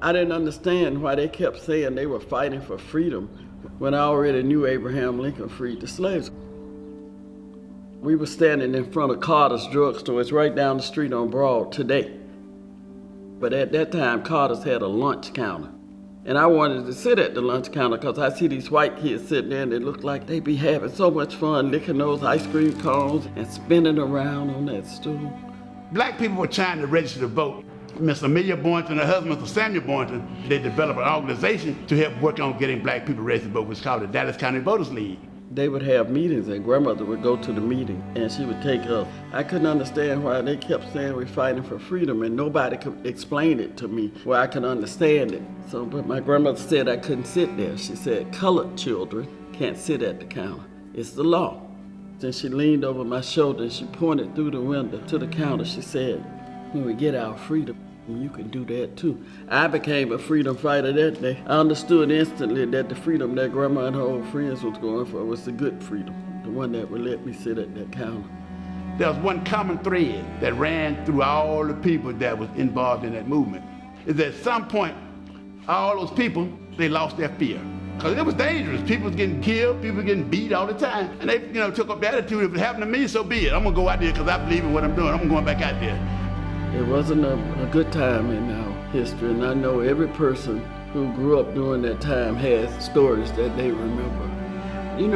I didn't understand why they kept saying they were fighting for freedom when I already knew Abraham Lincoln freed the slaves. We were standing in front of Carter's drugstore. It's right down the street on Broad today. But at that time, Carter's had a lunch counter. And I wanted to sit at the lunch counter because I see these white kids sitting there and they look like they be having so much fun licking those ice cream cones and spinning around on that stool. Black people were trying to register to vote. Miss Amelia Boynton and her husband, Mr. Samuel Boynton, they developed an organization to help work on getting black people registered to vote, which is called the Dallas County Voters League. They would have meetings and grandmother would go to the meeting and she would take us. I couldn't understand why they kept saying we're fighting for freedom and nobody could explain it to me where I could understand it. So, but my grandmother said I couldn't sit there. She said colored children can't sit at the counter. It's the law. Then she leaned over my shoulder and she pointed through the window to the counter. She said, when we get our freedom, you can do that too. I became a freedom fighter that day. I understood instantly that the freedom that grandma and her old friends was going for was the good freedom, the one that would let me sit at that counter. There was one common thread that ran through all the people that was involved in that movement. Is that at some point, all those people, they lost their fear. Because it was dangerous. People was getting killed, people were getting beat all the time. And they took up the attitude, if it happened to me, so be it. I'm gonna go out there because I believe in what I'm doing. I'm going back out there. It wasn't a good time in our history, and I know every person who grew up during that time has stories that they remember.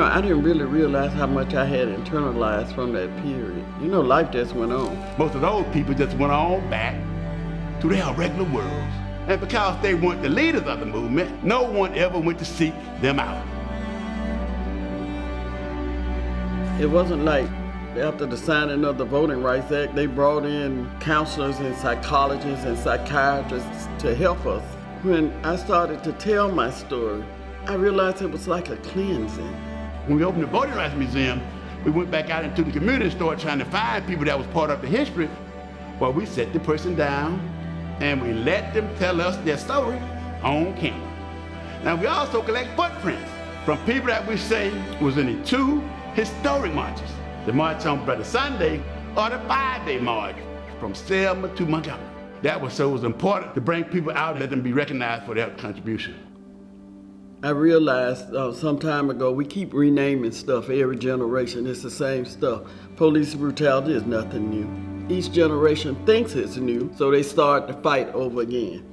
I didn't really realize how much I had internalized from that period. Life just went on. Most of those people just went on back to their regular worlds. And because they weren't the leaders of the movement, no one ever went to seek them out. It wasn't like after the signing of the Voting Rights Act, they brought in counselors and psychologists and psychiatrists to help us. When I started to tell my story, I realized it was like a cleansing. When we opened the Voting Rights Museum, we went back out into the community and started trying to find people that was part of the history. Well, we set the person down and we let them tell us their story on camera. Now, we also collect footprints from people that we say was in the two historic marches. The March on Bloody Sunday, or the 5-day march from Selma to Montgomery. That was so it was important to bring people out and let them be recognized for their contribution. I realized some time ago, we keep renaming stuff every generation. It's the same stuff. Police brutality is nothing new. Each generation thinks it's new, so they start to fight over again.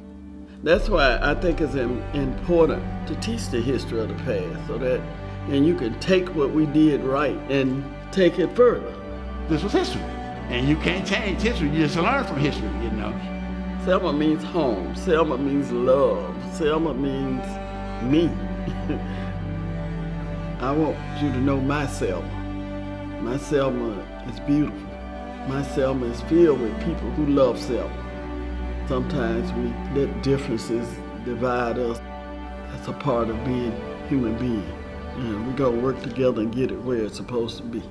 That's why I think it's important to teach the history of the past so that you can take what we did right and take it further. This was history, and you can't change history, you just learn from history, Selma means home, Selma means love, Selma means me. I want you to know my Selma. My Selma is beautiful. My Selma is filled with people who love Selma. Sometimes we let differences divide us. That's a part of being human being. And we gotta work together and get it where it's supposed to be.